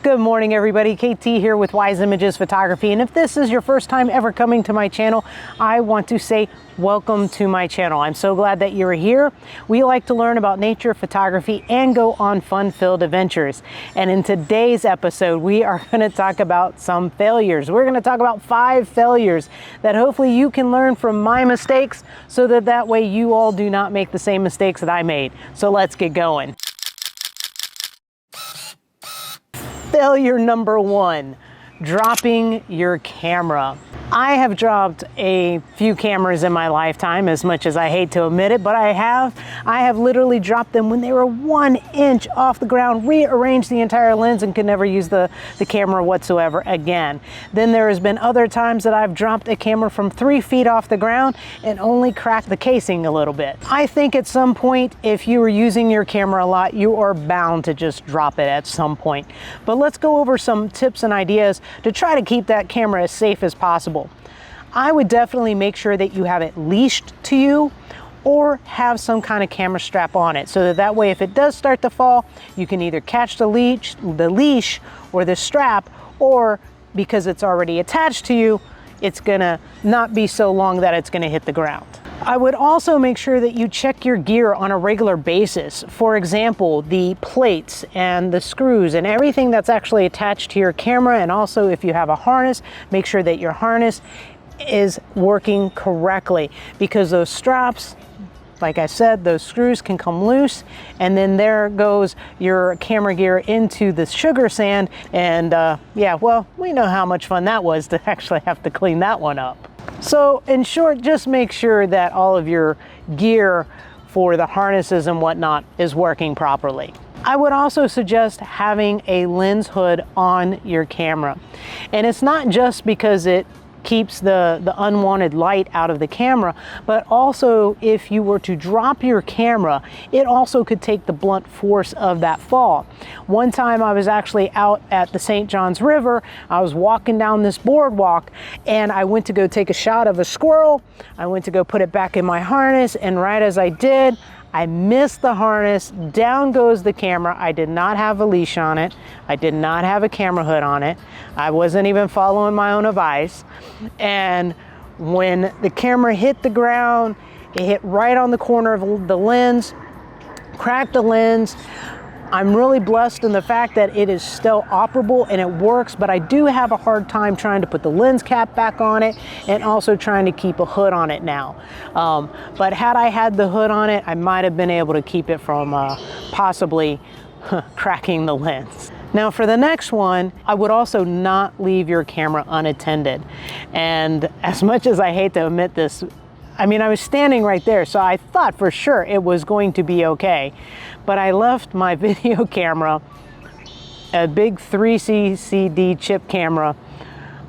Good morning, everybody. KT here with Wise Images Photography. And if this is your first time ever coming to my channel, I want to say welcome to my channel. I'm so glad that you're here. We like to learn about nature, photography, and go on fun-filled adventures. And in today's episode, we are going to talk about some failures. We're going to talk about 5 failures that hopefully you can learn from my mistakes so that way you all do not make the same mistakes that I made. So let's get going. Failure number 1, dropping your camera. I have dropped a few cameras in my lifetime, as much as I hate to admit it, but I have literally dropped them when they were 1 inch off the ground, rearranged the entire lens, and could never use the camera whatsoever again. Then there has been other times that I've dropped a camera from 3 feet off the ground and only cracked the casing a little bit. I think at some point, if you are using your camera a lot, you are bound to just drop it at some point. But let's go over some tips and ideas to try to keep that camera as safe as possible. I would definitely make sure that you have it leashed to you or have some kind of camera strap on it, so that way if it does start to fall, you can either catch the leash or the strap, or because it's already attached to you, it's gonna not be so long that it's gonna hit the ground. I would also make sure that you check your gear on a regular basis. For example, the plates and the screws and everything that's actually attached to your camera, and also if you have a harness, make sure that your harness is working correctly, because those straps, like I said, those screws can come loose, and then there goes your camera gear into the sugar sand, and yeah, well, we know how much fun that was to actually have to clean that one up. So in short, just make sure that all of your gear for the harnesses and whatnot is working properly. I would also suggest having a lens hood on your camera. And it's not just because it keeps the unwanted light out of the camera, but also if you were to drop your camera, it also could take the blunt force of that fall. One time I was actually out at the St. Johns River. I was walking down this boardwalk and I went to go take a shot of a squirrel. I went to go put it back in my harness, and right as I did, I missed the harness, down goes the camera. I did not have a leash on it. I did not have a camera hood on it. I wasn't even following my own advice. And when the camera hit the ground, it hit right on the corner of the lens, cracked the lens. I'm really blessed in the fact that it is still operable and it works, but I do have a hard time trying to put the lens cap back on it and also trying to keep a hood on it now. But had I had the hood on it, I might have been able to keep it from possibly cracking the lens. Now for the next one, I would also not leave your camera unattended. And as much as I hate to admit this, I mean, I was standing right there, so I thought for sure it was going to be okay. But I left my video camera, a big 3CCD chip camera,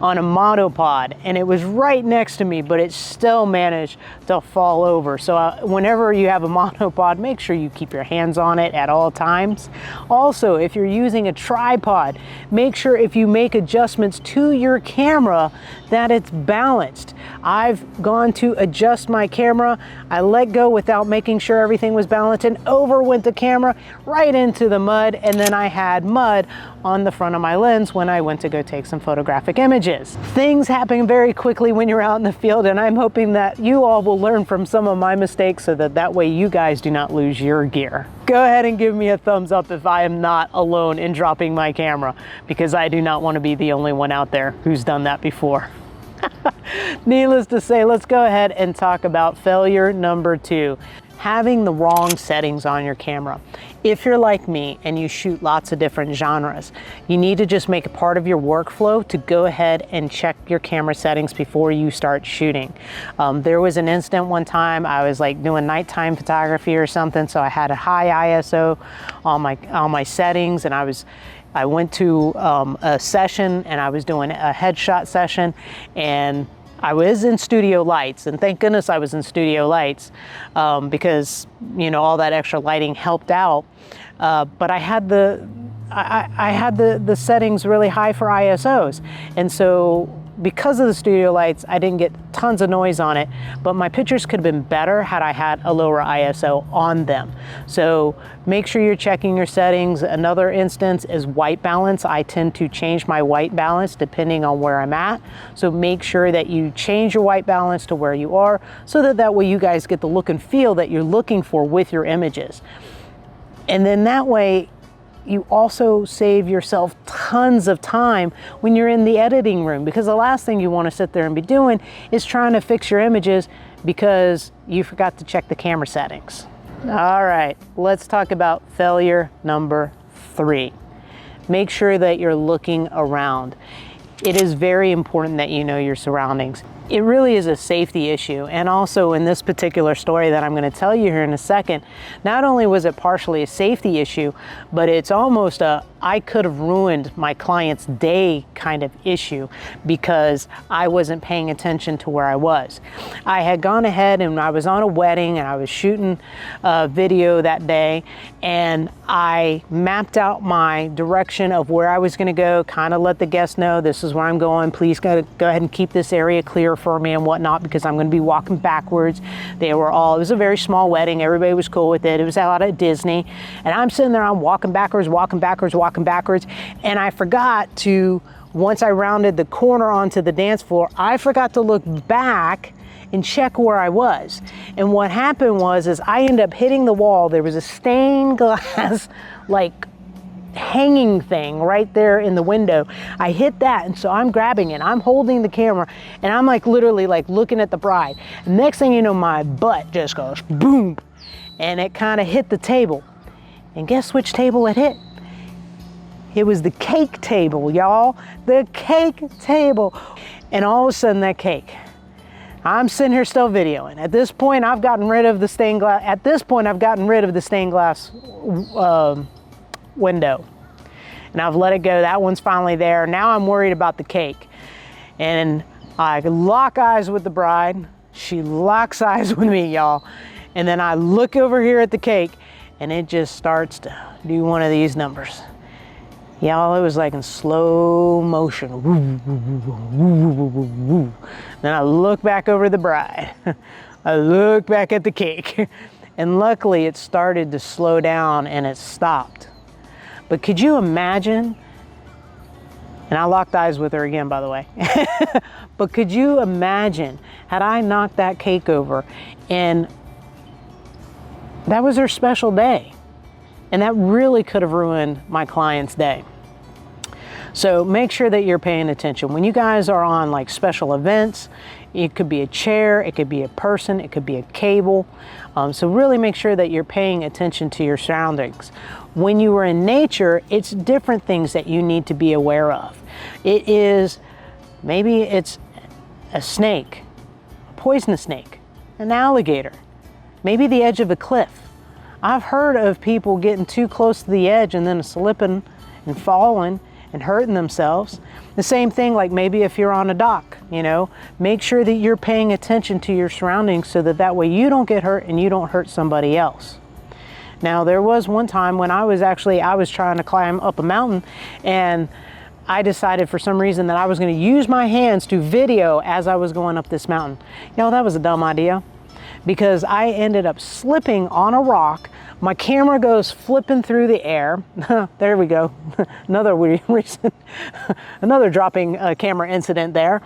on a monopod, and it was right next to me, but it still managed to fall over. So whenever you have a monopod, make sure you keep your hands on it at all times. Also, if you're using a tripod, make sure if you make adjustments to your camera that it's balanced. I've gone to adjust my camera, I let go without making sure everything was balanced, and over went the camera right into the mud, and then I had mud on the front of my lens when I went to go take some photographic images. Things happen very quickly when you're out in the field, and I'm hoping that you all will learn from some of my mistakes so that way you guys do not lose your gear. Go ahead and give me a thumbs up if I am not alone in dropping my camera, because I do not want to be the only one out there who's done that before. Needless to say, let's go ahead and talk about failure number 2. Having the wrong settings on your camera. If you're like me and you shoot lots of different genres, you need to just make it part of your workflow to go ahead and check your camera settings before you start shooting. There was an incident one time, I was like doing nighttime photography or something, so I had a high ISO on my settings, and I went to a session and I was doing a headshot session, and I was in studio lights, and thank goodness I was in studio lights because, you know, all that extra lighting helped out. But I had the settings really high for ISOs, and so because of the studio lights, I didn't get tons of noise on it, but my pictures could have been better had I had a lower ISO on them. So make sure you're checking your settings. Another instance is white balance. I tend to change my white balance depending on where I'm at. So make sure that you change your white balance to where you are, so that way you guys get the look and feel that you're looking for with your images. And then that way, you also save yourself tons of time when you're in the editing room, because the last thing you want to sit there and be doing is trying to fix your images because you forgot to check the camera settings. All right, let's talk about failure number 3. Make sure that you're looking around. It is very important that you know your surroundings. It really is a safety issue. And also in this particular story that I'm going to tell you here in a second, not only was it partially a safety issue, but it's almost a I could have ruined my client's day kind of issue because I wasn't paying attention to where I was. I had gone ahead and I was on a wedding and I was shooting a video that day, and I mapped out my direction of where I was going to go, kind of let the guests know this is where I'm going. Please go ahead and keep this area clear for me and whatnot, because I'm going to be walking backwards. It was a very small wedding. Everybody was cool with it. It was out at Disney. And I'm sitting there, I'm walking backwards, and I forgot to, once I rounded the corner onto the dance floor, I forgot to look back and check where I was. And what happened was I ended up hitting the wall. There was a stained glass like hanging thing right there in the window. I hit that, and so I'm grabbing it, I'm holding the camera, and I'm like literally like looking at the bride. And next thing you know, my butt just goes boom, and it kind of hit the table. And guess which table it hit? It was the cake table, y'all. The cake table. And all of a sudden that cake, I'm sitting here still videoing. At this point, I've gotten rid of the stained glass. At this point, I've gotten rid of the stained glass window, and I've let it go. That one's finally there. Now I'm worried about the cake, and I lock eyes with the bride. She locks eyes with me, y'all, and then I look over here at the cake, and it just starts to do one of these numbers. Y'all, it was like in slow motion. Then I look back over the bride. I look back at the cake, and luckily it started to slow down and it stopped. But could you imagine, and I locked eyes with her again, by the way, but could you imagine had I knocked that cake over, and that was her special day, and that really could have ruined my client's day. So make sure that you're paying attention. When you guys are on like special events, it could be a chair, it could be a person, it could be a cable. So really make sure that you're paying attention to your surroundings. When you are in nature, it's different things that you need to be aware of. Maybe it's a snake, a poisonous snake, an alligator, maybe the edge of a cliff. I've heard of people getting too close to the edge and then slipping and falling and hurting themselves. The same thing, like maybe if you're on a dock, make sure that you're paying attention to your surroundings so that way you don't get hurt and you don't hurt somebody else. Now, there was one time when I was trying to climb up a mountain, and I decided for some reason that I was going to use my hands to video as I was going up this mountain. That was a dumb idea, because I ended up slipping on a rock. My camera goes flipping through the air. There we go. Another reason, another dropping camera incident there.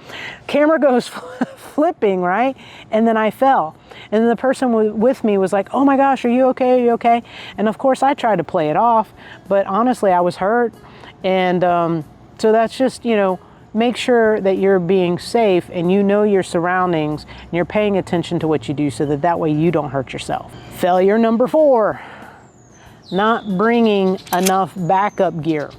Camera goes flipping, right? And then I fell. And the person with me was like, "Oh my gosh, are you okay? Are you okay?" And of course I tried to play it off, but honestly I was hurt. And so that's just, make sure that you're being safe and you know your surroundings and you're paying attention to what you do so that way you don't hurt yourself. Failure number 4, not bringing enough backup gear.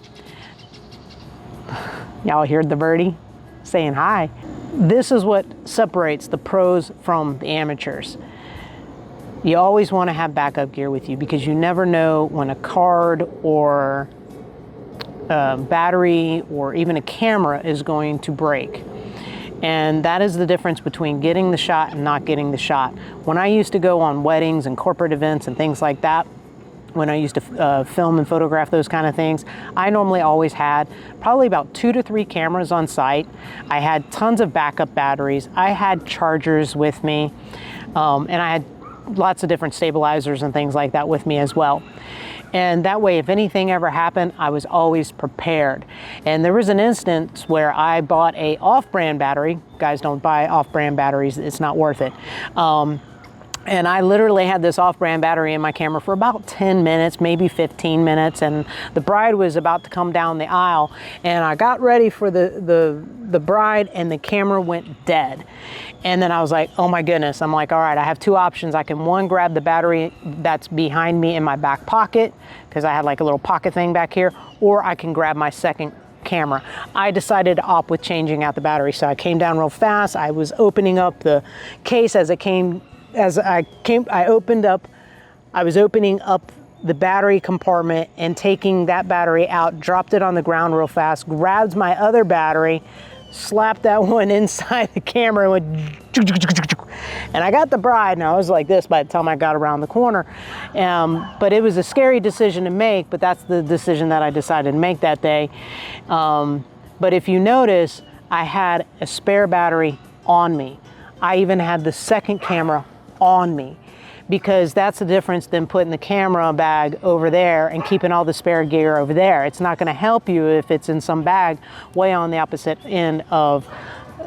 Y'all heard the birdie saying hi. This is what separates the pros from the amateurs. You always want to have backup gear with you, because you never know when a card or battery or even a camera is going to break. And that is the difference between getting the shot and not getting the shot. When I used to go on weddings and corporate events and things like that, when I used to film and photograph those kind of things, I normally always had probably about 2 to 3 cameras on site. I had tons of backup batteries. I had chargers with me, and I had lots of different stabilizers and things like that with me as well. And that way, if anything ever happened, I was always prepared. And there was an instance where I bought a off-brand battery. Guys, don't buy off-brand batteries. It's not worth it. And I literally had this off-brand battery in my camera for about 10 minutes, maybe 15 minutes, and the bride was about to come down the aisle, and I got ready for the bride, and the camera went dead. And then I was like, oh my goodness. I'm like, all right, I have 2 options. I can, one, grab the battery that's behind me in my back pocket, because I had like a little pocket thing back here, or I can grab my second camera. I decided to opt with changing out the battery, so I came down real fast. I was opening up the case I was opening up the battery compartment and taking that battery out, dropped it on the ground real fast, grabbed my other battery, slapped that one inside the camera, and went, and I got the bride, and I was like this by the time I got around the corner. But it was a scary decision to make, but that's the decision that I decided to make that day. But if you notice, I had a spare battery on me. I even had the second camera on me, because that's the difference than putting the camera bag over there and keeping all the spare gear over there. It's not going to help you if it's in some bag way on the opposite end of,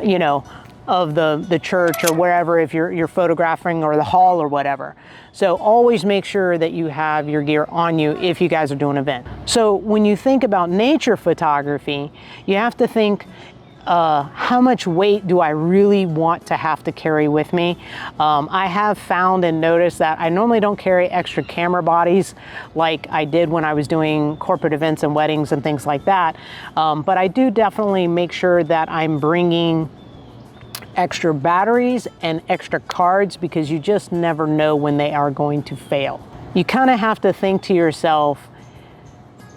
you know, of the church or wherever, if you're photographing, or the hall or whatever. So always make sure that you have your gear on you if you guys are doing an event. So when you think about nature photography, you have to think, how much weight do I really want to have to carry with me? I have found and noticed that I normally don't carry extra camera bodies like I did when I was doing corporate events and weddings and things like that. But I do definitely make sure that I'm bringing extra batteries and extra cards, because you just never know when they are going to fail. You kind of have to think to yourself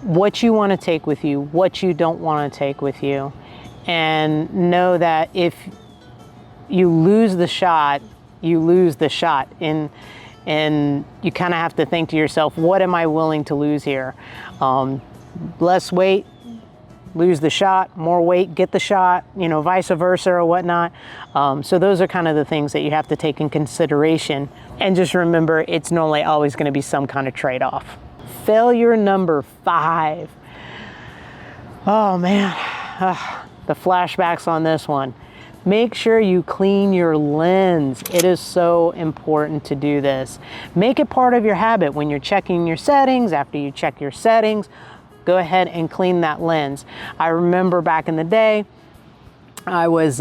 what you want to take with you, what you don't want to take with you. And know that if you lose the shot, you lose the shot. And you kind of have to think to yourself, what am I willing to lose here? Less weight, lose the shot. More weight, get the shot, you know, vice versa or whatnot. So those are kind of the things that you have to take in consideration. And just remember, it's normally always going to be some kind of trade-off. Failure number 5. Oh man. The flashbacks on this one. Make sure you clean your lens. It is so important to do this. Make it part of your habit when you're checking your settings. After you check your settings, go ahead and clean that lens. I remember back in the day, I was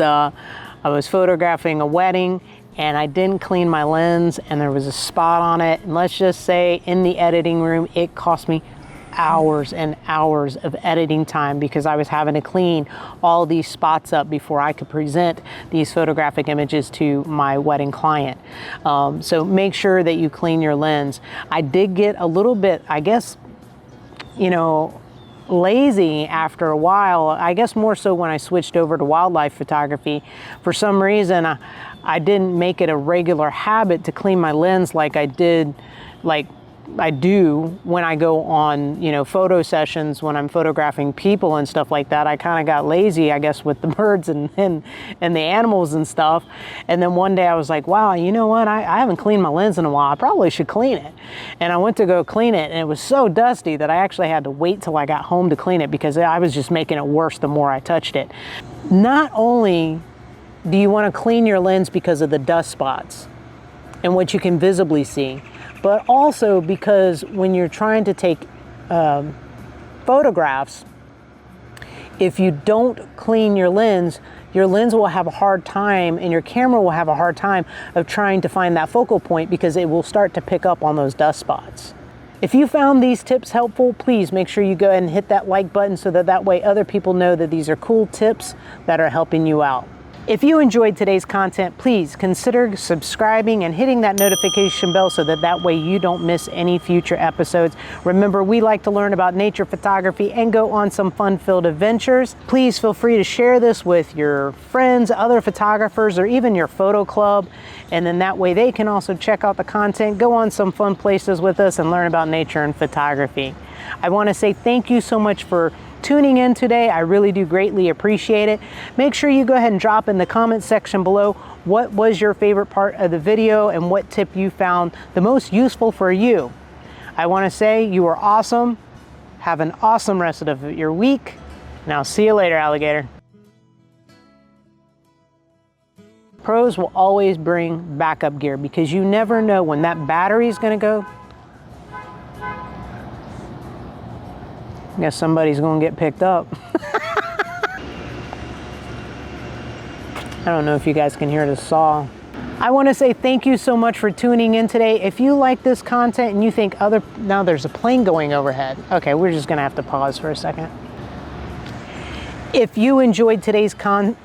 photographing a wedding, and I didn't clean my lens, and there was a spot on it. And let's just say in the editing room, it cost me hours and hours of editing time, because I was having to clean all these spots up before I could present these photographic images to my wedding client. So make sure that you clean your lens. I did get a little bit, I guess, you know, lazy after a while. I guess more so when I switched over to wildlife photography. For some reason, I didn't make it a regular habit to clean my lens like I do when I go on, you know, photo sessions, when I'm photographing people and stuff like that. I kind of got lazy, I guess, with the birds and the animals and stuff. And then one day I was like, wow, you know what? I haven't cleaned my lens in a while. I probably should clean it. And I went to go clean it, and it was so dusty that I actually had to wait till I got home to clean it, because I was just making it worse the more I touched it. Not only do you want to clean your lens because of the dust spots and what you can visibly see, but also because when you're trying to take photographs, if you don't clean your lens will have a hard time, and your camera will have a hard time of trying to find that focal point, because it will start to pick up on those dust spots. If you found these tips helpful, please make sure you go ahead and hit that like button, so that way other people know that these are cool tips that are helping you out. If you enjoyed today's content, please consider subscribing and hitting that notification bell so that way you don't miss any future episodes. Remember, we like to learn about nature photography and go on some fun-filled adventures. Please feel free to share this with your friends, other photographers, or even your photo club. And then that way they can also check out the content, go on some fun places with us, and learn about nature and photography. I want to say thank you so much for tuning in today. I really do greatly appreciate it. Make sure you go ahead and drop in the comment section below what was your favorite part of the video and what tip you found the most useful for you. I want to say you are awesome. Have an awesome rest of your week, and I'll see you later, alligator. Pros will always bring backup gear because you never know when that battery is going to go. I guess somebody's going to get picked up. I don't know if you guys can hear the saw. I want to say thank you so much for tuning in today. If you like this content and you think now there's a plane going overhead. Okay, we're just going to have to pause for a second. If you enjoyed today's content,